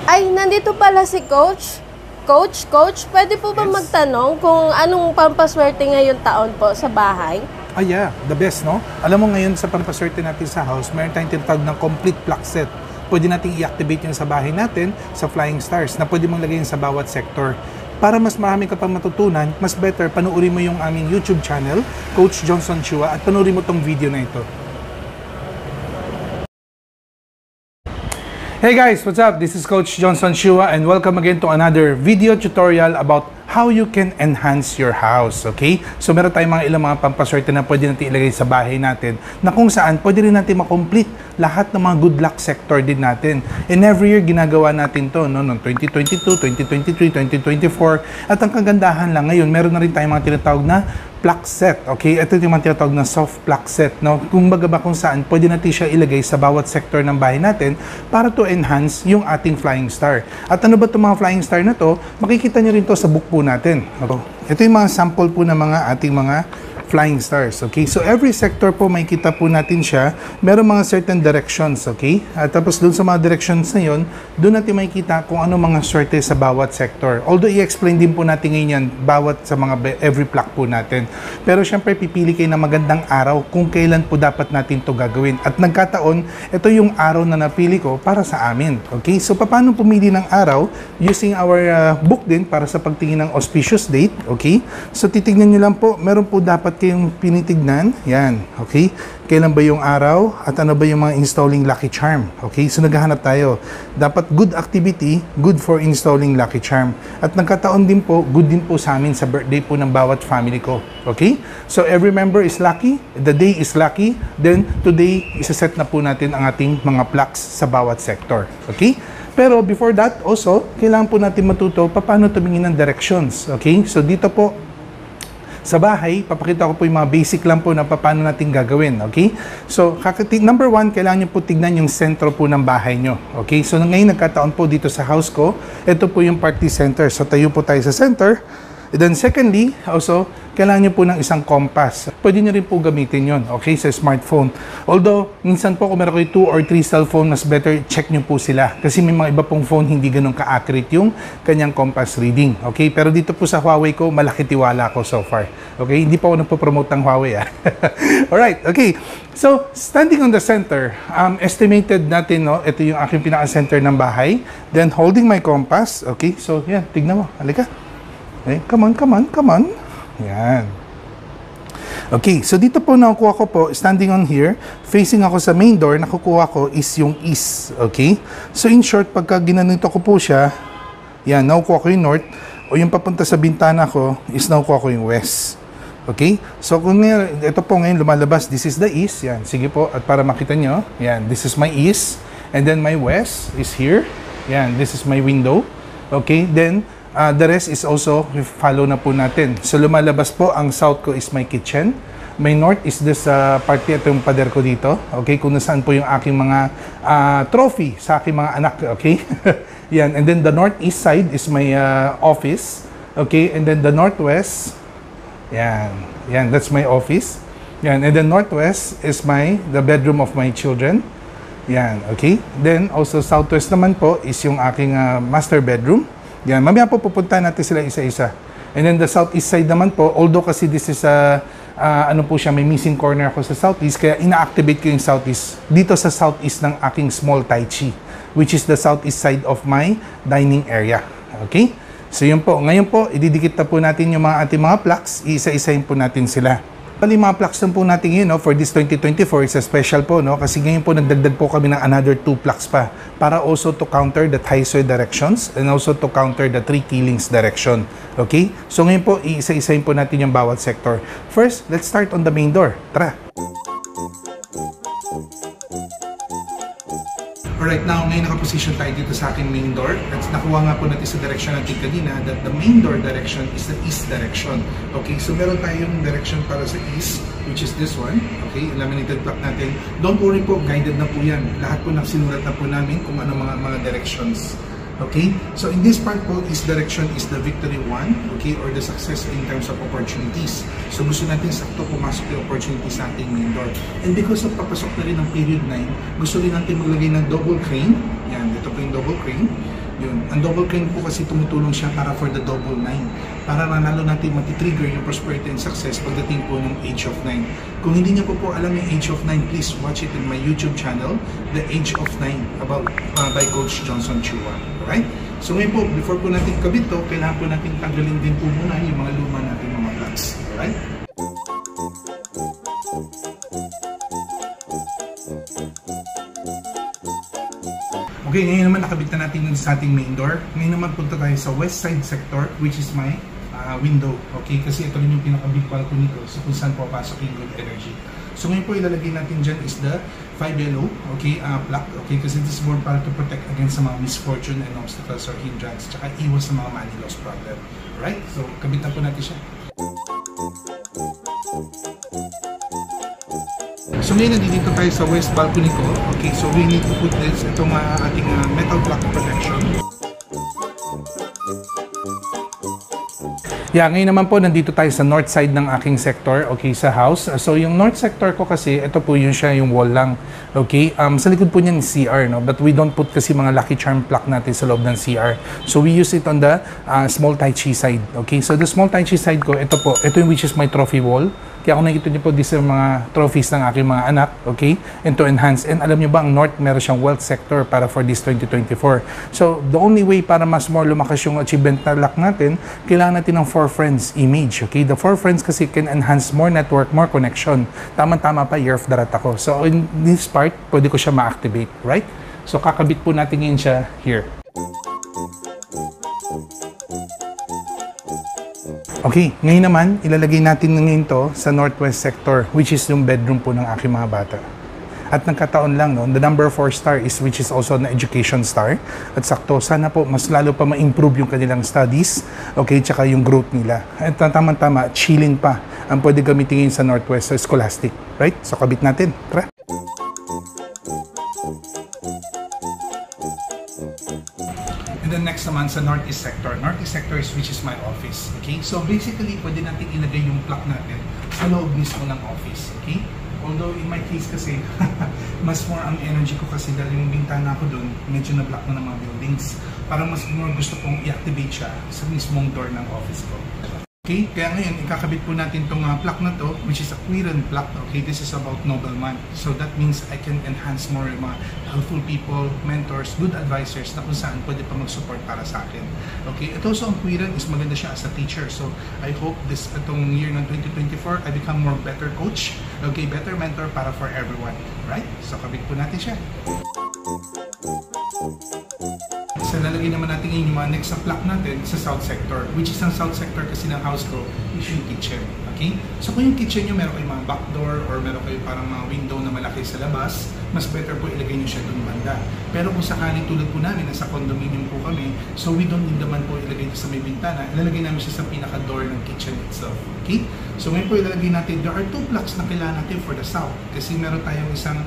Ay, nandito pala si Coach. Coach, pwede po ba magtanong kung anong pampaswerte ngayong taon po sa bahay? Ah, yeah. The best, no? Alam mo ngayon sa pampaswerte natin sa house, meron tayong tinatawag ng complete plug set. Pwede natin i-activate yun sa bahay natin, sa Flying Stars, na pwede mong lagay sa bawat sector. Para mas marami ka pang matutunan, mas better, panuorin mo yung aming YouTube channel, Coach Johnson Chua, at panuorin mo tong video na ito. Hey guys, what's up? This is Coach Johnson Chua and welcome again to another video tutorial about how you can enhance your house, okay? So meron tayong ilang mga pampaswerte na pwede natin ilagay sa bahay natin na kung saan pwede rin natin makomplete lahat ng mga good luck sector din natin. And every year ginagawa natin to, no? Noong 2022, 2023, 2024 at ang kagandahan lang ngayon, meron na rin tayong mga tinatawag na plug set, okay? Ito yung mga tinatawag na soft plug set, no? Kung baga ba kung saan, pwede natin siya ilagay sa bawat sector ng bahay natin para to enhance yung ating Flying Star. At ano ba itong mga Flying Star na to? Makikita nyo rin to sa book po natin. Ito yung mga sample po ng mga ating mga Flying Stars, okay? So every sector po makikita po natin siya, meron mga certain directions, okay? At tapos dun sa mga directions na yun, dun natin makikita kung ano mga swerte sa bawat sector. Although i-explain din po natin ngayon yan, bawat sa mga every plug po natin. Pero syempre pipili kayo ng magandang araw kung kailan po dapat natin to gagawin. At nagkataon, ito yung araw na napili ko para sa amin, okay? So paano pumili ng araw? Using our book din para sa pagtingin ng auspicious date, okay? So titignan nyo lang po, meron po dapat kayong pinitignan, yan, okay? Kailan ba yung araw at ano ba yung mga installing Lucky Charm, okay? So naghahanap tayo. Dapat good activity, good for installing Lucky Charm. At nagkataon din po, good din po sa amin sa birthday po ng bawat family ko, okay? So every member is lucky, the day is lucky, then today isa-set na po natin ang ating mga plugs sa bawat sector, okay? Pero before that, also, kailangan po natin matuto paano tumingin ng directions, okay? So dito po, sa bahay, papakita ko po yung mga basic lang po na paano natin gagawin, okay? So, number one, kailangan nyo po tignan yung sentro po ng bahay nyo, okay? So, ngayon nagkataon po dito sa house ko, ito po yung party center. So, tayo po tayo sa center. And then, secondly, also, kailangan nyo po ng isang compass. Pwede nyo rin po gamitin yon, okay, sa smartphone. Although, minsan po kung meron kayo 2 or 3 cellphone, mas better check nyo po sila. Kasi may mga iba pong phone, hindi ganun ka-accurate yung kanyang compass reading, okay? Pero dito po sa Huawei ko, malaki tiwala ko so far. Okay? Hindi pa ako nagpo-promote ng Huawei, ah. Alright, okay. So, standing on the center, estimated natin, no, ito yung aking pinaka-center ng bahay. Then, holding my compass, okay? So, yan, tignan mo. Halika. Okay, come on. Yan. Okay, so dito po nakukuha ko po, standing on here, facing ako sa main door, nakukuha ko is yung east, okay? So in short, pagka ginanito ko po siya, yan, nakukuha ko yung north, o yung papunta sa bintana ko is nakukuha ko yung west. Okay? So kung ito po ngayon lumalabas, this is the east, yan, sige po, at para makita nyo, yan, this is my east, and then my west is here, yan, this is my window, okay? Then, the rest is also follow na po natin. So lumalabas po, ang south ko is my kitchen. My north is this party, ito yung pader ko dito. Okay, kung nasaan po yung aking mga trophy sa aking mga anak. Okay, yan. And then the northeast side is my office. Okay, and then the northwest, yan. Yan, that's my office. Yan, and then northwest is the bedroom of my children. Yan, okay. Then also southwest naman po is yung aking master bedroom. Yan, mamaya po pupunta natin sila isa-isa. And then the southeast side naman po, although kasi this is ano po siya, may missing corner ako sa southeast, kaya ina-activate ko yung southeast dito sa southeast ng aking small tai chi, which is the southeast side of my dining area. Okay? So yun po, ngayon po, ididikit na po natin yung mga ating mga plugs, iisa-isahin po natin sila. Bali, mga plugs po natin yun, no, for this 2024, it's a special po, no, kasi ngayon po nagdagdag po kami ng another 2 plugs pa para also to counter the Tai-Sui directions and also to counter the 3 killings direction. Okay? So ngayon po, iisa-isahin po natin yung bawat sector. First, let's start on the main door. Tara! Alright, now, ngayon nakaposition tayo dito sa aking main door. That's nakuha nga po natin sa direction natin kanina that the main door direction is the east direction. Okay, so meron tayong direction para sa east, which is this one. Okay, laminated block natin. Don't worry po, guided na po yan. Lahat po sinulat na po namin kung ano mga directions. Okay, so in this part po, is direction is the victory one, okay, or the success in terms of opportunities. So gusto natin sakto pumasok yung opportunities sa ating main door. And because of papasok na rin ng period 9, gusto rin natin maglagay ng double crane. Yan, ito po yung double crane. Yun. Ang double crane po kasi tumutulong siya para for the double 9. Para manalo natin matitrigger yung prosperity and success pagdating po ng age of 9. Kung hindi niyo po alam yung age of 9, please watch it in my YouTube channel, The Age of 9, about by Coach Johnson Chua. Alright? So ngayon po, before po natin kabit to, kailangan po natin tanggalin din po muna yung mga luma natin mga plugs. Alright? Okay, ngayon naman nakabit na natin yung sa ating main door. Ngayon naman punta tayo sa west side sector, which is my window. Okay, kasi ito rin yung pinaka-big balcony ko, so kung saan papasok yung good energy. So ngayon po ilalagay natin dyan is the 5 yellow, okay, plug. Okay, kasi this is more para to protect against sa mga misfortune and obstacles or hindrance, tsaka iwas sa mga money loss problem. Alright, so kabit na po natin siya. So ngayon nandito tayo sa west balcony ko. Okay, so we need to put this, itong ating metal block protection. Yeah, ngayon naman po nandito tayo sa north side ng aking sector, okay, sa house. So yung north sector ko kasi, ito po yun siya, yung wall lang. Okay, sa likod po niyan is CR, no? But we don't put kasi mga Lucky Charm plaque natin sa loob ng CR. So we use it on the small Tai Chi side. Okay, so the small Tai Chi side ko, ito po, ito yung which is my trophy wall. Kaya kung nakikita niyo po, these are mga trophies ng aking mga anak, okay? And to enhance. And alam niyo ba, ang North, meron siyang wealth sector para for this 2024. So, the only way para mas more lumakas yung achievement na lock natin, kailangan natin ng 4 friends image, okay? The 4 friends kasi can enhance more network, more connection. Tama-tama pa, year of the rat ako. So, in this part, pwede ko siya ma-activate, right? So, kakabit po natin ngayon siya here. Okay, ngayon naman, ilalagay natin ngayon to sa northwest sector, which is yung bedroom po ng aking mga bata. At nagkataon lang, no, the number 4 star is which is also an education star. At sakto, sana po mas lalo pa ma-improve yung kanilang studies, okay, tsaka yung growth nila. At tama-tama, chillin pa ang pwede gamitin ngayon sa northwest, so scholastic. Right? So, kabit natin. Tara! And then next naman sa northeast sector. Northeast sector is which is my office. Okay? So basically, pwede natin ilagay yung plug natin sa loob mismo ng office. Okay? Although in my case kasi, mas more ang energy ko kasi dahil yung bintana ko doon, medyo na-block na ng mga buildings. Parang mas more gusto kong i-activate siya sa mismong door ng office ko. Okay, kaya ngayon, ikakabit po natin itong plug na to, which is a Quirin plug. Okay, this is about nobleman. So that means I can enhance more mga helpful people, mentors, good advisors na kung saan pwede pa mag-support para sa akin. Okay, ito so ang Quirin is maganda siya as a teacher. So I hope itong year ng 2024, I become more better coach, okay, better mentor para for everyone. Right? So kabit po natin siya. So lalagay naman natin yung mga next na plug natin sa south sector, which is ang south sector kasi ng house ko is yung kitchen. Okay? So kung yung kitchen nyo meron kayong mga back door or meron kayong parang mga window na malaki sa labas, mas better po ilagay nyo siya doon banda. Pero kung sakaling tulad po namin, nasa condominium po kami, so we don't need naman po ilagay ito sa may bintana, ilalagay namin siya sa pinaka-door ng kitchen itself. Okay? So ngayon po ilalagay natin, there are 2 plugs na kailangan natin for the south. Kasi meron tayong isang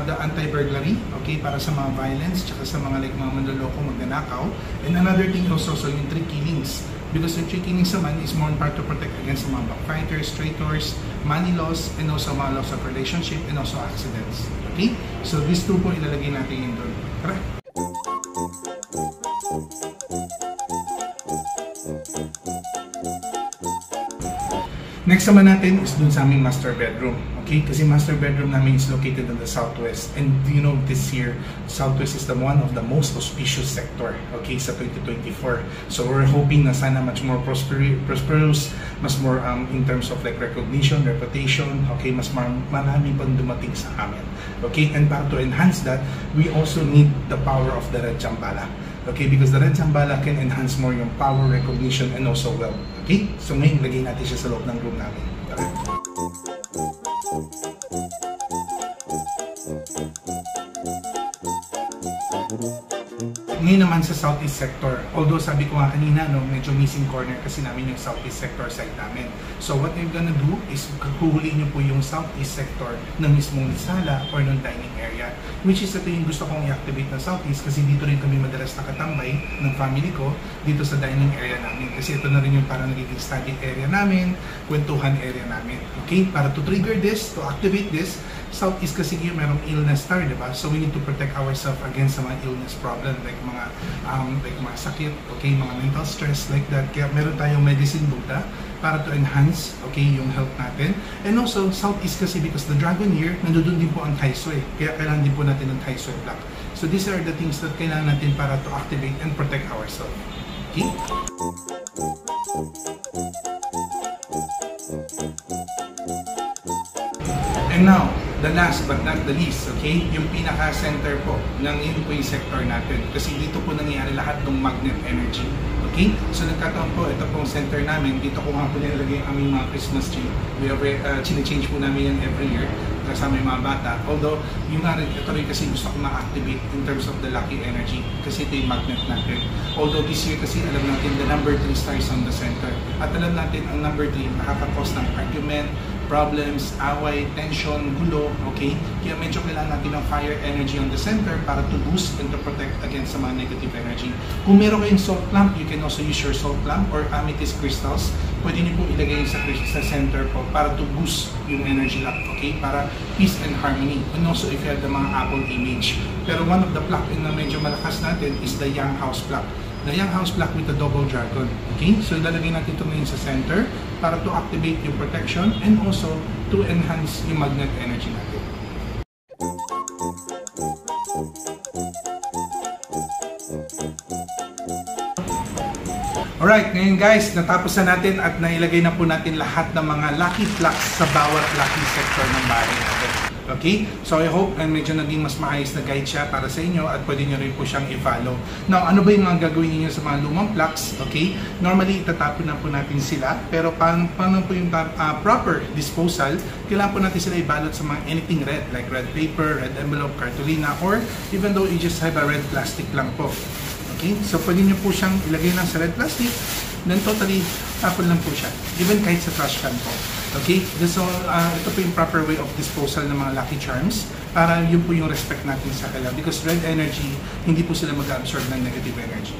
the anti-burglary, okay, para sa mga violence, tsaka sa mga like mga manloloko, magnanakaw. And another thing also, so yung 3 killings. Because yung 3 killings naman is more part to protect against mga backfighters, traitors, money loss, and also mga loss of relationship, and also accidents. Okay? So these 2 po ilalagay natin yun doon. Tara! Next naman natin is dun sa aming master bedroom. Okay? Kasi master bedroom namin is located in the southwest. And you know, this year, southwest is one of the most auspicious sector, okay, sa 2024. So we're hoping na sana much more prosperous, mas more in terms of like recognition, reputation, okay, mas marami pang dumating sa amin. Okay? And para to enhance that, we also need the power of the Red Chambala. Okay, because the Red Chambala can enhance more yung power, recognition, and also wealth. Okay? So ngayon, lagay natin siya sa loob ng room namin. Tara. Ngayon naman sa southeast sector, although sabi ko nga kanina, no, medyo missing corner kasi namin yung southeast sector side namin. So what we're gonna do is kukuhuli nyo po yung southeast sector ng mismong sala or ng dining area. Which is ito yung gusto kong i-activate na southeast kasi dito rin kami madalas nakatambay ng family ko dito sa dining area namin. Kasi ito na rin yung parang nagiging study area namin, kwentuhan area namin. Okay? Para to trigger this, to activate this, southeast kasi yung merong illness star, diba? So we need to protect ourselves against sa mga illness problem like mga like mga sakit, okay, mga mental stress like that. Kaya meron tayong medicine Buddha para to enhance, okay, yung health natin. And also, Southeast kasi because the dragon year, nandoon din po ang Tai Sui. Kaya kailangan din po natin ng Tai Sui block. So these are the things that kailangan natin para to activate and protect ourselves. Okay? And now, the last but not the least, okay, yung pinaka-center po ng yun po yung sector natin. Kasi dito po nangyayari lahat ng magnet energy. Okay? So nagkataon po, ito pong center namin, dito ko nga po nilalagay ang aming mga Christmas tree. We change po namin yan every year kasama yung mga bata. Although, yung nga rin, ito rin kasi gusto ko ma-activate in terms of the lucky energy kasi ito yung magnet natin. Although this year kasi alam natin the number 3 stars on the center. At alam natin ang number 3 nakaka-cause ng argument, problems, away, tension, gulo, okay? Kaya medyo kailangan natin ng fire energy on the center para to boost and to protect against sa mga negative energy. Kung meron kayong salt lamp, you can also use your salt lamp or amethyst crystals. Pwede niyo po ilagay sa center po para to boost yung energy lamp, okay? Para peace and harmony. And also if you have the mga apple image. Pero one of the block na medyo malakas natin is the Yang House block. The Yang House block with the double dragon. Okay? So ilalagay natin ito ngayon sa center para to activate yung protection and also to enhance yung magnet energy natin. Alright, ngayon guys, natapos na natin at nailagay na po natin lahat ng mga lucky blocks sa bawat lucky sector ng bahay natin. Okay? So I hope na medyo naging mas maayos na guide siya para sa inyo at pwede nyo rin po siyang i-follow. Now, ano ba yung mga gagawin niyo sa mga lumang blocks? Okay? Normally, itatapon na po natin sila. Pero paano po yung proper disposal? Kailangan po natin sila ibalot sa mga anything red, like red paper, red envelope, cartolina, or even though you just have a red plastic lang po. Okay? So pwede nyo po siyang ilagay lang sa red plastic, then totally tapon lang po siya. Even kahit sa trash can po. Okay? So, ito po yung proper way of disposal ng mga lucky charms para yun po yung respect natin sa kanila. Because red energy, hindi po sila mag-absorb ng negative energy.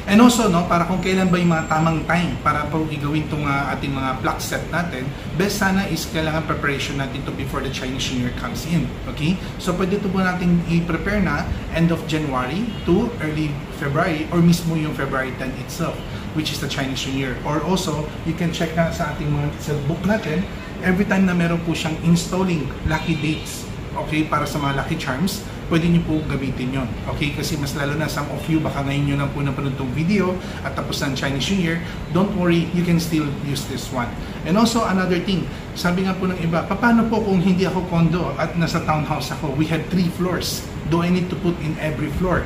And also, no, para kung kailan ba yung mga tamang time para po igawin itong ating mga block set natin, best sana is kailangan preparation natin to before the Chinese New Year comes in. Okay? So, pwede ito po natin i-prepare na end of January to early February or mismo yung February 10 itself, which is the Chinese New Year. Or also, you can check na sa ating mga sa book natin, every time na meron po siyang installing lucky dates, okay, para sa mga lucky charms, pwede niyo po gamitin yon. Okay? Kasi mas lalo na some of you, baka ngayon nyo lang po napanood itong video at tapos ng Chinese New Year, don't worry, you can still use this one. And also, another thing, sabi nga po ng iba, paano po kung hindi ako condo at nasa townhouse ako? We have 3 floors. Do I need to put in every floor?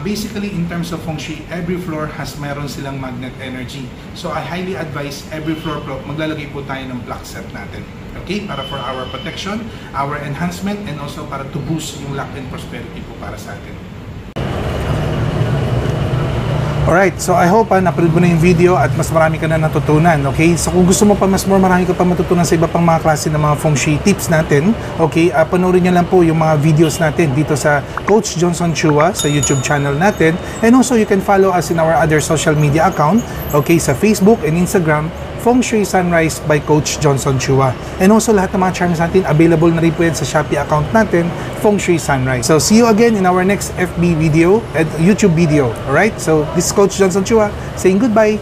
Basically, in terms of feng shui, every floor has meron silang magnet energy. So, I highly advise every floor po, maglalagay po tayo ng block set natin. Okay? Para for our protection, our enhancement, and also para to boost yung luck and prosperity po para sa atin. Alright, so I hope napanood mo na yung video at mas marami ka na natutunan, okay? So kung gusto mo pa mas marami ka pa matutunan sa iba pang mga klase ng mga feng shui tips natin, okay, panoorin nyo lang po yung mga videos natin dito sa Coach Johnson Chua sa YouTube channel natin. And also you can follow us in our other social media account, okay, sa Facebook and Instagram, Feng Shui Sunrise by Coach Johnson Chua. And also lahat ng mga charms natin, available na rin po yan sa Shopee account natin, Feng Shui Sunrise. So see you again in our next FB video and YouTube video. Alright? So this is Coach Johnson Chua saying goodbye.